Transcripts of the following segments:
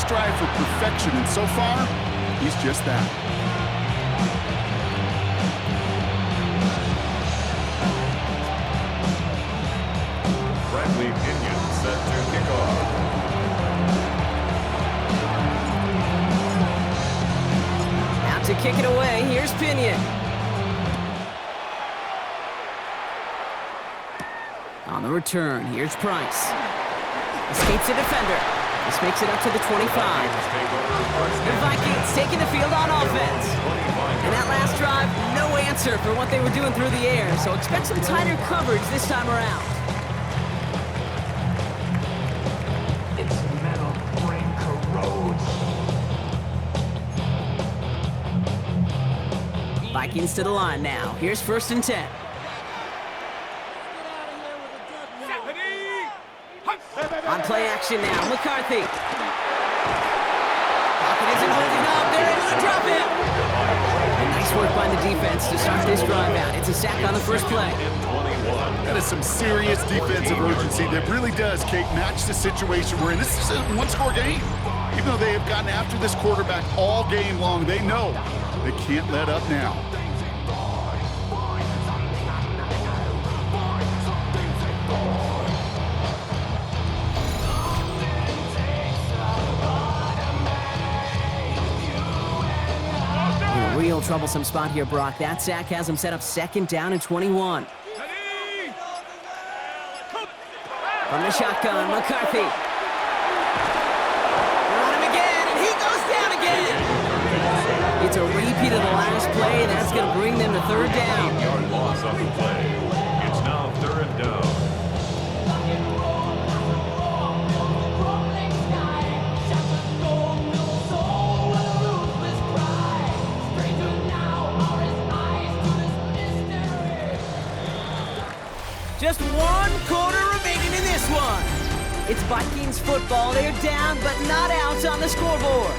strive for perfection, and so far, he's just that. Bradley Pinion set to kick off. Out to kick it away, here's Pinion. On the return, here's Price. Escapes the defender. This makes it up to the 25. The Vikings taking the field on offense. And that last drive, no answer for what they were doing through the air, so expect some tighter coverage this time around. Its metal brain corrodes. Vikings to the line now. Here's 1st and 10. On play action now, McCarthy. Pocket isn't holding up. They're able to drop him. And nice work by the defense to start this drive out. It's a sack on the first play. That is some serious defensive urgency that really does, Kate, match the situation we're in. This is a one-score game. Even though they have gotten after this quarterback all game long, they know they can't let up now. Real troublesome spot here, Brock. That sack has him set up 2nd down and 21. From the shotgun, McCarthy. Run him again, and he goes down again. It's a repeat of the last play, and that's going to bring them to 3rd down. 8-yard loss on the play. It's now 3rd down. Just 1 quarter remaining in this one. It's Vikings football. They're down, but not out on the scoreboard.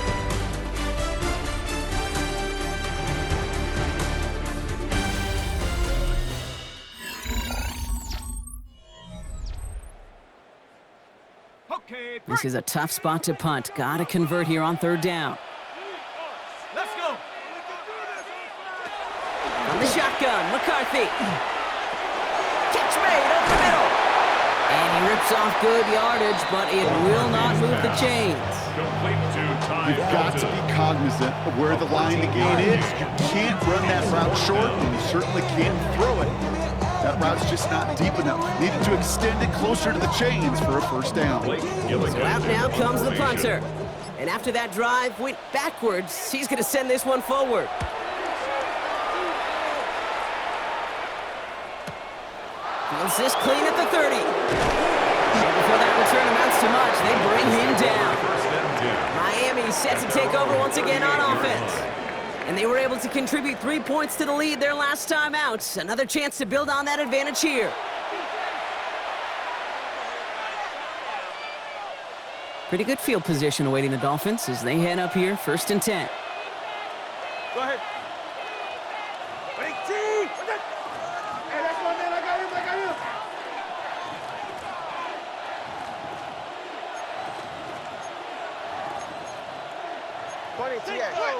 This is a tough spot to punt. Got to convert here on 3rd down. Let's go. From the shotgun, McCarthy. Catch made over the middle. And he rips off good yardage, but it will not move the chains. You've got to be cognizant of where the line to gain is. You can't run that route short, and you certainly can't throw it. That route's just not deep enough. Needed to extend it closer to the chains for a 1st down. So out now comes the punter. And after that drive went backwards, he's going to send this one forward. Feels this clean at the 30. And before that return amounts to much, they bring him down. Miami set to take over once again on offense. And they were able to contribute 3 points to the lead their last time out. Another chance to build on that advantage here. Pretty good field position awaiting the Dolphins as they head up here, 1st and 10. Go ahead. Hey, that's my man. I got him.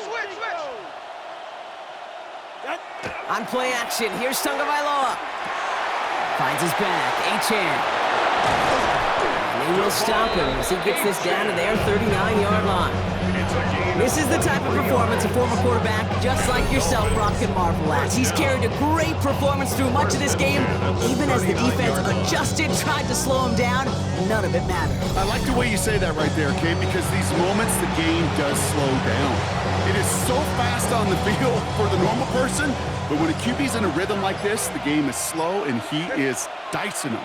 Switch. On play action, here's Tagovailoa. Finds his back, Achane. And they will stop him as he gets this down to their 39-yard line. This is the type of performance a former quarterback, just like yourself, Brock, can marvel at. He's carried a great performance through much of this game, even as the defense adjusted, tried to slow him down. None of it mattered. I like the way you say that right there, Kate, because these moments the game does slow down. It is so fast on the field for the normal person, but when a QB's in a rhythm like this, the game is slow and he is dicing them.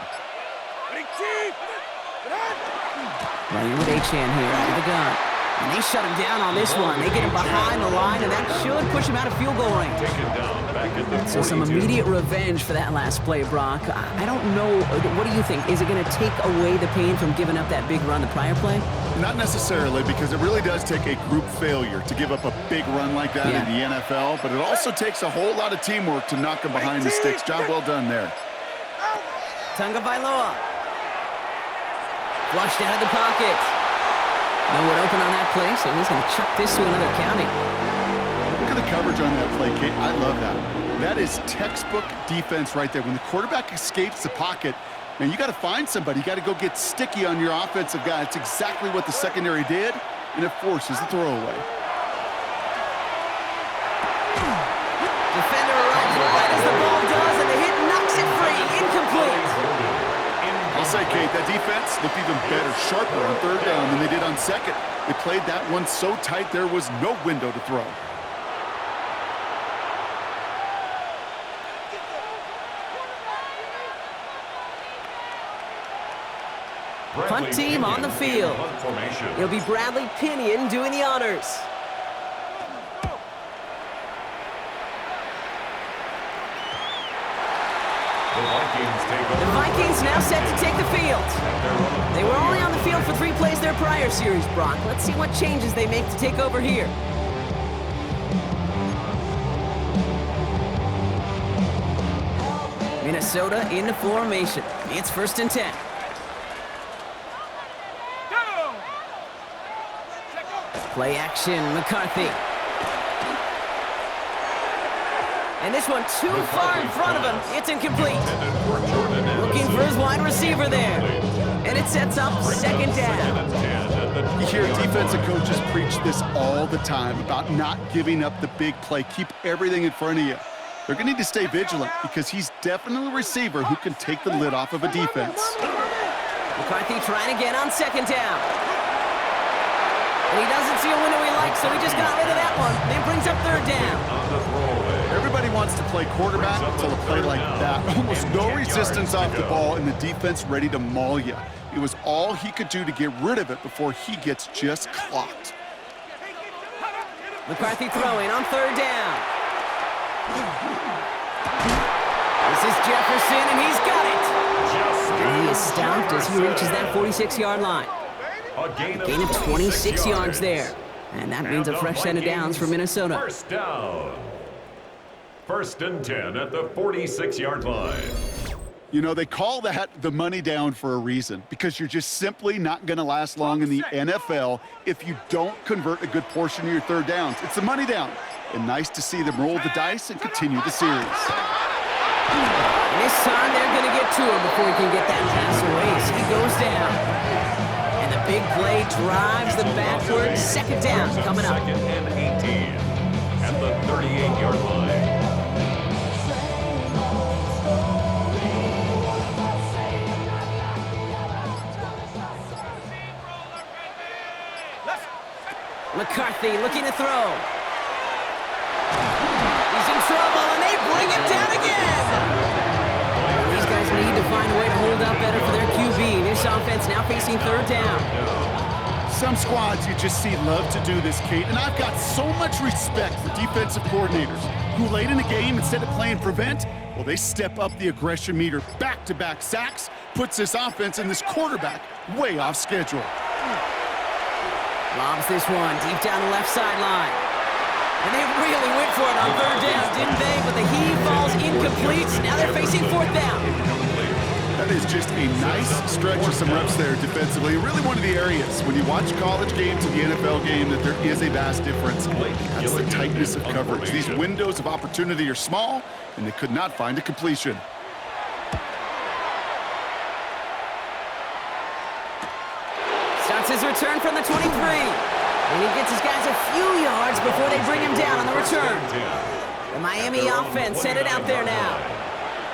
Running with Achane here out of the gun. And they shut him down on this one. They get him behind the line, and that should push him out of field goal range. So some immediate revenge for that last play, Brock. I don't know. What do you think? Is it going to take away the pain from giving up that big run the prior play? Not necessarily, because it really does take a group failure to give up a big run like that in the NFL, but it also takes a whole lot of teamwork to knock him behind the sticks. Job well done there. Tagovailoa. Flushed out of the pocket. No one open on that play, so he's going to chuck this to another county. Look at the coverage on that play, Kate. I love that. That is textbook defense right there. When the quarterback escapes the pocket, man, you got to find somebody. You got to go get sticky on your offensive guy. It's exactly what the secondary did, and it forces the throwaway. Defender runs right as the ball does, and the hit knocks it free. Incomplete. I'll say, Kate, that defense looked even better, sharper on third down than they did on second. They played that one so tight there was no window to throw. Punt team on the field. It'll be Bradley Pinion doing the honors. The Vikings now set to take the field. They were only on the field for 3 plays their prior series, Brock. Let's see what changes they make to take over here. Minnesota in the formation. It's 1st and 10. Play action, McCarthy. And this one too far in front of him. It's incomplete. Looking for his wide receiver there. And it sets up 2nd down. You hear defensive coaches preach this all the time about not giving up the big play. Keep everything in front of you. They're going to need to stay vigilant because he's definitely a receiver who can take the lid off of a defense. McCarthy trying to get on 2nd down. And he doesn't see a window he likes, so he just got rid of that one. Then brings up 3rd down. Everybody wants to play quarterback until a play like that. Almost no resistance off the ball and the defense ready to maul you. It was all he could do to get rid of it before he gets just clocked. McCarthy throwing on 3rd down. This is Jefferson, and he's got it. And he is stopped as he reaches that 46-yard line. A gain of 26 yards there. And that means a fresh set of downs for Minnesota. 1st down. 1st and 10 at the 46-yard line. You know, they call that the money down for a reason, because you're just simply not going to last long in the NFL if you don't convert a good portion of your 3rd downs. It's the money down. And nice to see them roll the dice and continue the series. And this time they're going to get to him before he can get that pass away. So he goes down. And the big play drives them backwards. 2nd down coming up. 2nd and 18 at the 38-yard line. McCarthy looking to throw. He's in trouble, and they bring him down again. These guys need to find a way to hold up better for their QB. This offense now facing 3rd down. Some squads you just see love to do this, Kate, and I've got so much respect for defensive coordinators who late in the game, instead of playing prevent, well, they step up the aggression meter. Back-to-back sacks puts this offense and this quarterback way off schedule. Lobs this one deep down the left sideline. And they really went for it on 3rd down, didn't they? But the heave falls incomplete. Now they're facing 4th down. That is just a nice stretch of some reps there defensively. Really one of the areas when you watch college game to the NFL game that there is a vast difference. That's the tightness of coverage. These windows of opportunity are small, and they could not find a completion. Starts his return from the 23. And he gets his guys a few yards before they bring him down on the return. The Miami offense headed out there now.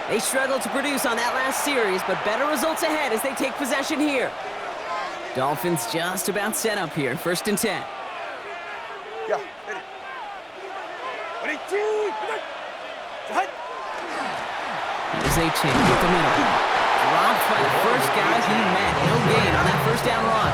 They struggled to produce on that last series, but better results ahead as they take possession here. Dolphins just about set up here. 1st and 10. Yeah, hit it. Here's a chain with the middle. Dropped by the first guy he met. No gain on that 1st down run.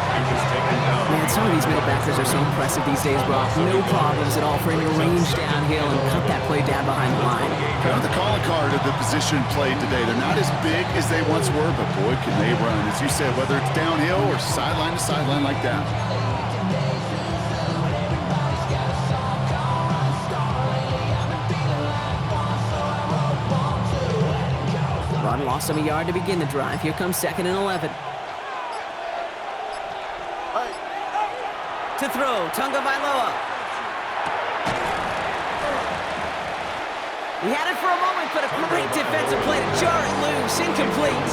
Man, some of these middle backers are so impressive these days, Brock. No problems at all for him to range downhill and cut that play down behind the line. Kind of the calling card of the position played today. They're not as big as they once were, but boy, can they run. As you said, whether it's downhill or sideline to sideline like that. Run lost him a yard to begin the drive. Here comes 2nd and 11. To throw, Tagovailoa. He had it for a moment, but a great defensive play to jar it loose. Incomplete.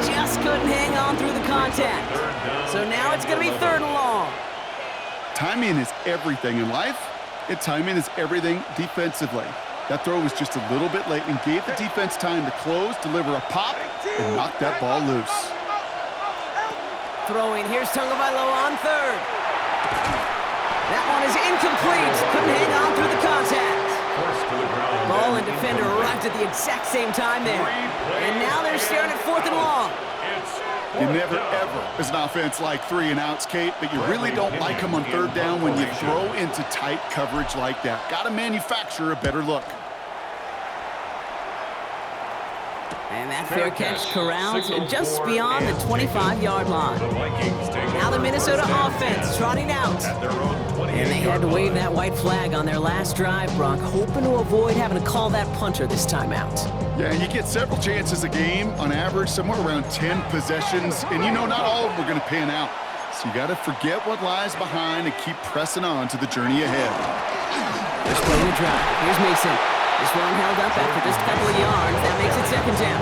Just couldn't hang on through the contact. So now it's going to be 3rd and long. Timing is everything in life, and timing is everything defensively. That throw was just a little bit late and gave the defense time to close, deliver a pop, and knock that ball loose. Throwing, here's Tagovailoa on 3rd. That one is incomplete. Couldn't hang on through the contact. Ball and defender arrived at the exact same time there. And now they're staring at 4th and long. You never, ever, as an offense, like 3 and outs, Kate, but you really don't like them on 3rd down when you throw into tight coverage like that. Got to manufacture a better look. And that fair catch corralled just beyond the 25-yard line. Now the Minnesota offense trotting out. And they had to wave that white flag on their last drive, Brock, hoping to avoid having to call that punter this time out. Yeah, you get several chances a game, on average, somewhere around 10 possessions, and you know not all of them are going to pan out. So you got to forget what lies behind and keep pressing on to the journey ahead. They're splitting the drive. Here's Mason. This one held up after just a couple of yards. That makes it 2nd down.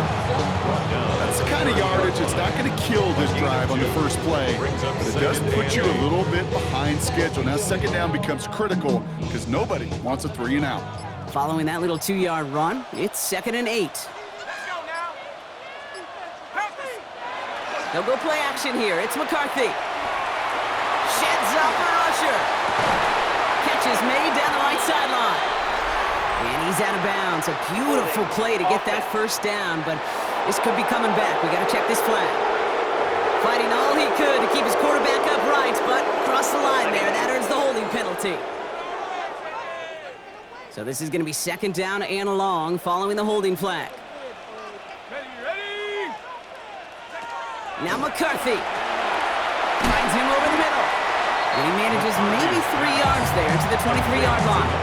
That's the kind of yardage that's not going to kill this drive on the first play, but it does put you a little bit behind schedule. Now 2nd down becomes critical because nobody wants a 3 and out. Following that little 2-yard run, it's 2nd and 8. They'll go play action here. It's McCarthy. Sheds up a rusher. Catch is made down the right sideline. And he's out of bounds. A beautiful play to get that 1st down, but this could be coming back. We got to check this flag. Fighting all he could to keep his quarterback upright, but across the line there. That earns the holding penalty. So this is going to be 2nd down and long following the holding flag. Now McCarthy finds him over the middle. And he manages maybe 3 yards there to the 23-yard line.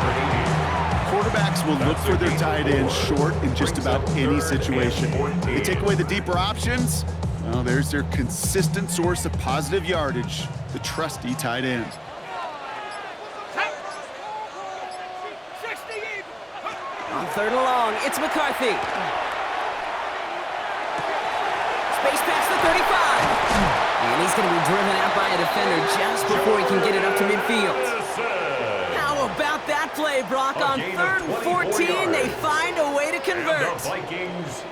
Quarterbacks will look for their tight end short in just about any situation. They take away the deeper options. Well, there's their consistent source of positive yardage, the trusty tight end. On 3rd and long, it's McCarthy. Space past the 35. And he's going to be driven out by a defender just before he can get it up to midfield. How about that play, Brock? On 3rd and 14, they find a way to convert.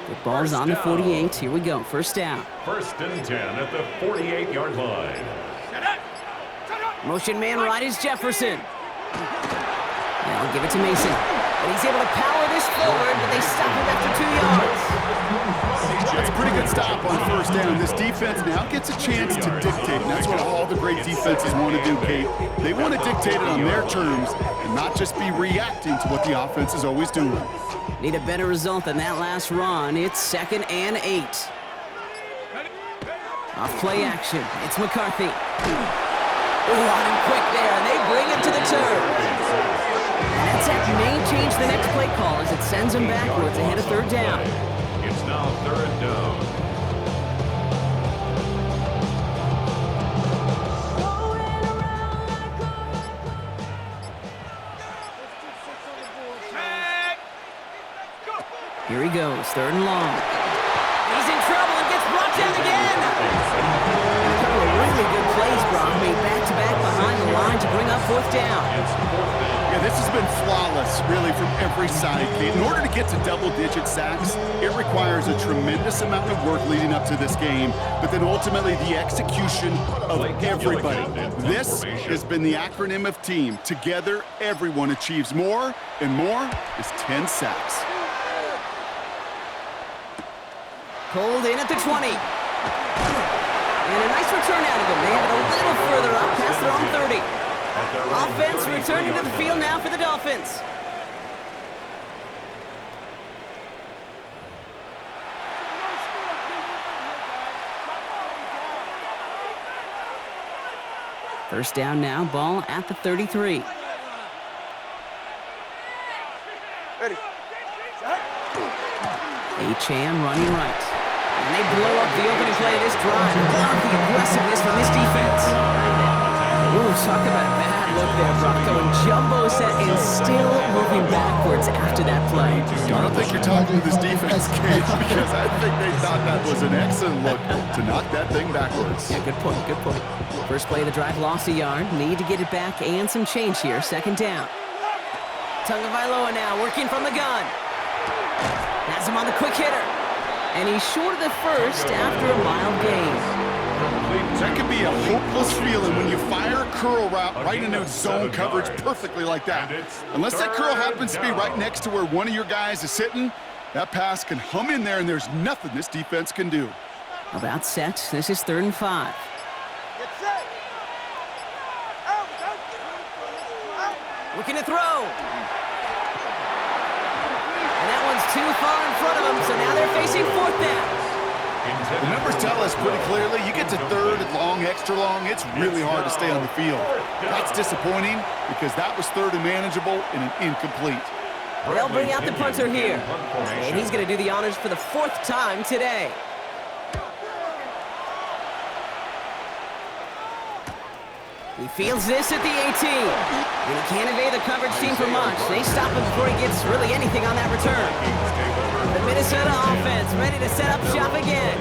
The ball's on the 48. Here we go. 1st down. 1st and 10 at the 48-yard line. Motion man right is Jefferson. Now give it to Mason. And he's able to power this forward, but they stop him after 2 yards. That's a pretty good stop on 1st down. This defense now gets a chance to dictate, and that's what all the great defenses want to do, Kate. They want to dictate it on their terms and not just be reacting to what the offense is always doing. Need a better result than that last run. It's 2nd and 8. Off play action. It's McCarthy. On him quick there, and they bring him to the turf. And that sack may change the next play call as it sends him backwards ahead of 3rd down. It's now 3rd down. Here he goes, 3rd and long. He's in trouble and gets brought down again. A couple of really good plays, Brock, made back-to-back behind the line to bring up 4th down. Yeah, this has been flawless, really, from every side, Kate. In order to get to double-digit sacks, it requires a tremendous amount of work leading up to this game, but then ultimately the execution of everybody. This has been the acronym of team. Together, everyone achieves more, and more is 10 sacks. Pulled in at the 20. And a nice return out of him. They have it a little further up past their own 30. Offense returning to the field now for the Dolphins. First down now, ball at the 33. Ready. Achane running right. And they blow up the opening play of this drive. Love the aggressiveness from this defense. Ooh, talk about a bad look there, Brock. Going jumbo set and still moving backwards after that play. I don't think you're talking to this defense, Cage, because I think they thought that was an excellent look to knock that thing backwards. Yeah, good point, good point. First play of the drive, lost a yard. Need to get it back and some change here. Second down. Tagovailoa now working from the gun. Has him on the quick hitter. And he's short of the first after a mild gain. That could be a hopeless feeling when you fire a curl route right into zone coverage perfectly like that. Unless that curl happens to be right next to where one of your guys is sitting, that pass can hum in there and there's nothing this defense can do. About set. This is 3rd and 5. Get set. Out. Looking to throw. And that one's too far in front of them, so now they're facing 4th down. The numbers tell us pretty clearly, you get to 3rd and long, extra long, it's really hard to stay on the field. That's disappointing because that was 3rd and manageable and an incomplete. They'll bring out the punter here. And he's going to do the honors for the 4th time today. He fields this at the 18. And he can't evade the coverage team for much. They stop him before he gets really anything on that return. The Minnesota offense ready to set up shop again.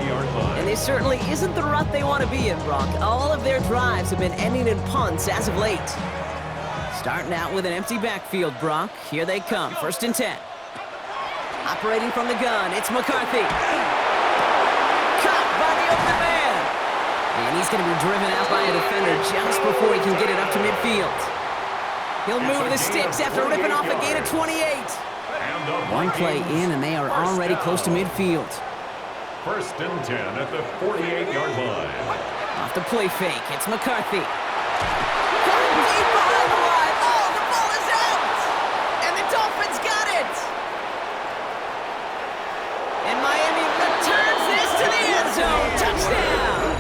And this certainly isn't the rut they want to be in, Brock. All of their drives have been ending in punts as of late. Starting out with an empty backfield, Brock. Here they come, 1st and 10. Operating from the gun, it's McCarthy. Caught by the open man. And he's going to be driven out by a defender just before he can get it up to midfield. He'll move the sticks after ripping off a gain of 28. One play in, and they are already close to midfield. 1st and 10 at the 48-yard line. Off the play fake, it's McCarthy. Going deep behind the line. Oh, the ball is out! And the Dolphins got it! And Miami returns this to the end zone. Touchdown!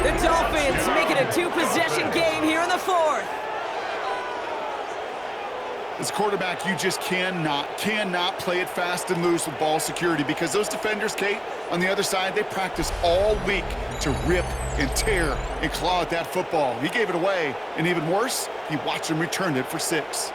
The Dolphins make it a 2-possession game here in the 4th. As quarterback, you just cannot play it fast and loose with ball security because those defenders, Kate, on the other side, they practice all week to rip and tear and claw at that football. He gave it away, and even worse, he watched him return it for 6.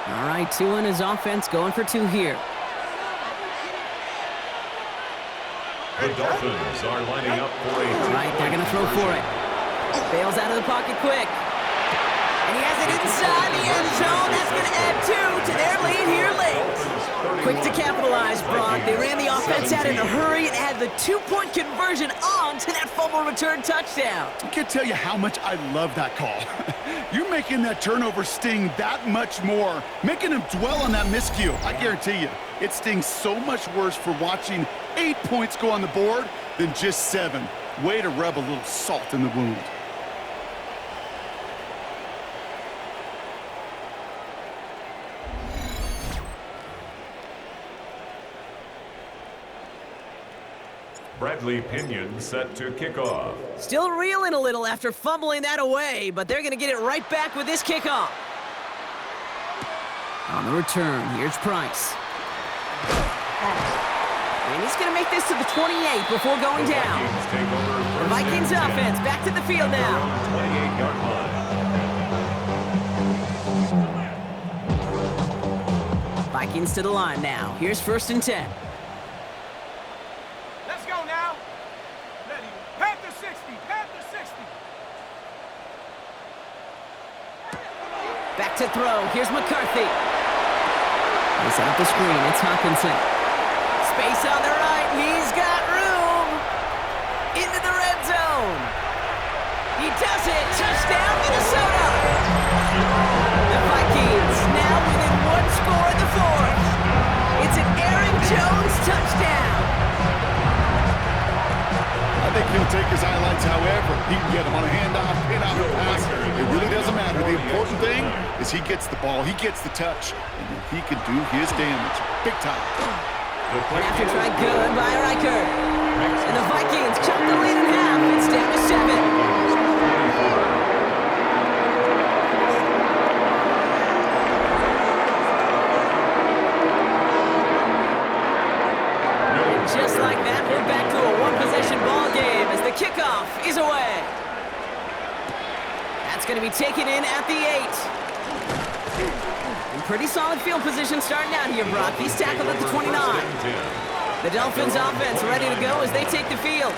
All right, 2 on his offense, going for 2 here. The Dolphins are lining up for a... All right, they're going to throw for it. Bails out of the pocket quick. And he has it inside the end zone. That's going to add 2 to their lead here late. Quick to capitalize, Brock. They ran the offense out in a hurry and had the 2-point conversion on to that fumble return touchdown. I can't tell you how much I love that call. You're making that turnover sting that much more, making him dwell on that miscue. I guarantee you, it stings so much worse for watching 8 points go on the board than just 7. Way to rub a little salt in the wound. Bradley Pinion set to kick off. Still reeling a little after fumbling that away, but they're going to get it right back with this kickoff. On the return, here's Price. And he's going to make this to the 28 before going down. The Vikings offense back to the field now. 28-yard line. Vikings to the line now. Here's 1st and 10. Let's go now. Ready. Panther 60. Panther 60. Back to throw. Here's McCarthy. They set up the screen. It's Hawkinson. Space on the right. He's got room. Into the red zone. He does it. Touchdown, Minnesota. The Vikings now within 1 score in the 4th. It's an Aaron Jones touchdown. I think he'll take his highlights however he can get him on a handoff, pin-off, or pass. It really doesn't matter. The important thing is he gets the ball, he gets the touch, and then he can do his damage. Big time. And after trying good by Riker. And the Vikings chop the lead in half. It's down to 7. It's going to be taken in at the 8. In pretty solid field position starting out here, Brock. He's tackled at the 29. The Dolphins offense ready to go as they take the field.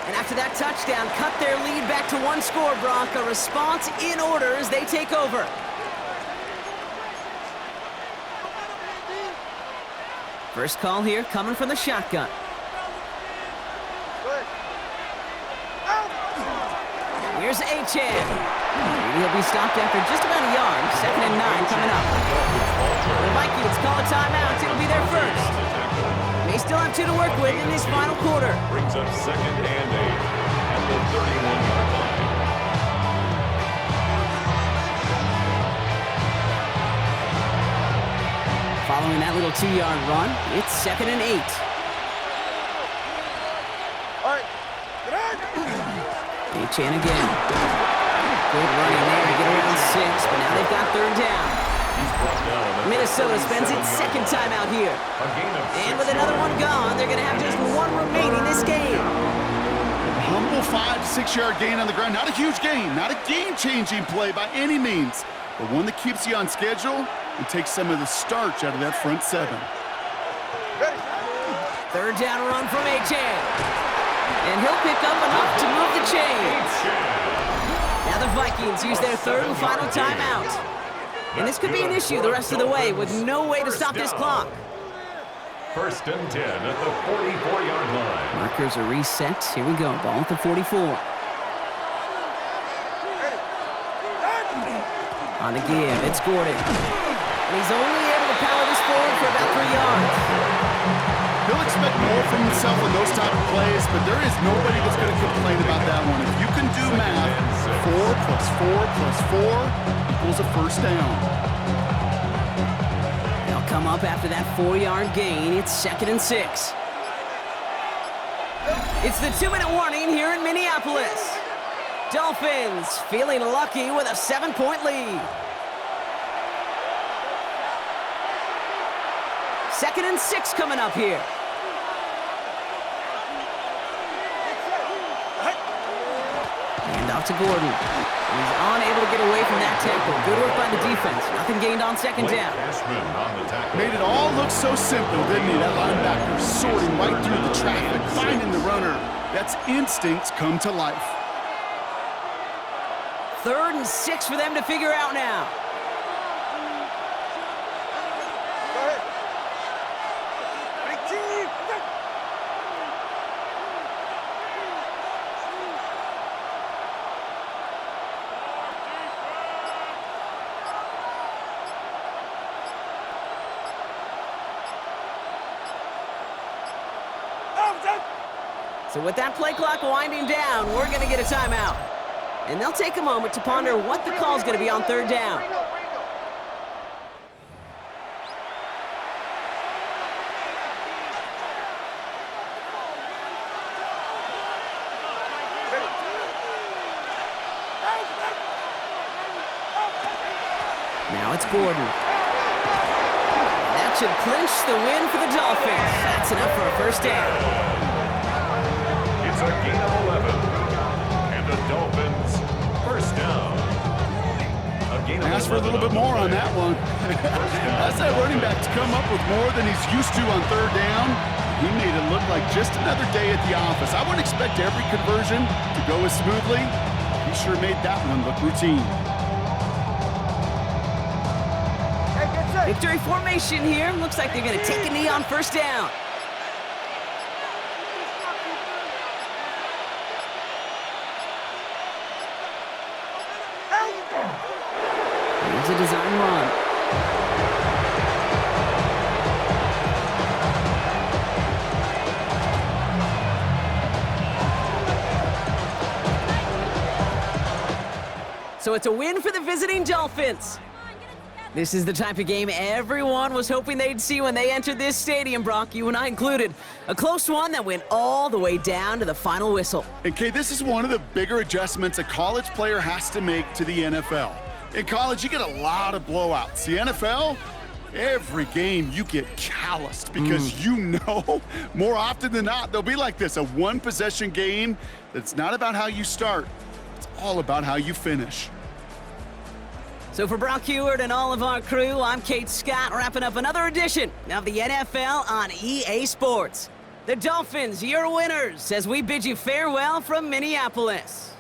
And after that touchdown, cut their lead back to 1 score, Brock. A response in order as they take over. First call here coming from the shotgun. Here's Achan. He'll be stopped after just about a yard. 2nd and 9 coming up. The Vikings call a timeout. It'll be their first. They still have 2 to work with in this final quarter. Brings up 2nd and 8 at the 31-yard line. Following that little 2-yard run, it's 2nd and 8. Achan again. Good running there to get around 6, but now they've got 3rd down. Minnesota spends its 2nd timeout here. And with another one gone, they're going to have just 1 remaining this game. A humble 5 to 6 yard gain on the ground. Not a huge gain, not a game-changing play by any means, but one that keeps you on schedule and takes some of the starch out of that front 7. 3rd down run from Achan. And he'll pick up enough to move the chains. Now the Vikings use their 3rd and final timeout. And this could be an issue the rest of the way with no way to stop this clock. 1st and 10 at the 44-yard line. Markers are reset. Here we go. Ball at the 44. On the give, it's Gordon. And he's only able to power this forward for about 3 yards. He'll expect more from himself in those type of plays, but there is nobody that's going to complain about that one. If you can do math, 4 plus 4 plus 4 equals a first down. They'll come up after that 4-yard gain. It's 2nd and 6. It's the 2-minute warning here in Minneapolis. Dolphins feeling lucky with a 7-point lead. 2nd and 6 coming up here. Hand off to Gordon. He's unable to get away from that tackle. Good work by the defense. Nothing gained on 2nd down. Made it all look so simple, didn't he? That linebacker sorting right through the traffic, finding the runner. That's instincts come to life. 3rd and 6 for them to figure out now. So with that play clock winding down, we're going to get a timeout. And they'll take a moment to ponder what the call's going to be on 3rd down. Now it's Gordon. That should clinch the win for the Dolphins. That's enough for a first down. It's a gain of 11. And the Dolphins, first down. Ask for a little bit more on that one. That's that running back to come up with more than he's used to on 3rd down. He made it look like just another day at the office. I wouldn't expect every conversion to go as smoothly. He sure made that one look routine. Victory formation here. Looks like they're going to take a knee on 1st down. Here's a design run. So it's a win for the visiting Dolphins. This is the type of game everyone was hoping they'd see when they entered this stadium, Brock, you and I included. A close one that went all the way down to the final whistle. And Kay, this is one of the bigger adjustments a college player has to make to the NFL. In college, you get a lot of blowouts. The NFL, every game you get calloused because you know more often than not they'll be like this, a one-possession game that's not about how you start. It's all about how you finish. So for Brock Heward and all of our crew, I'm Kate Scott, wrapping up another edition of the NFL on EA Sports. The Dolphins, your winners, as we bid you farewell from Minneapolis.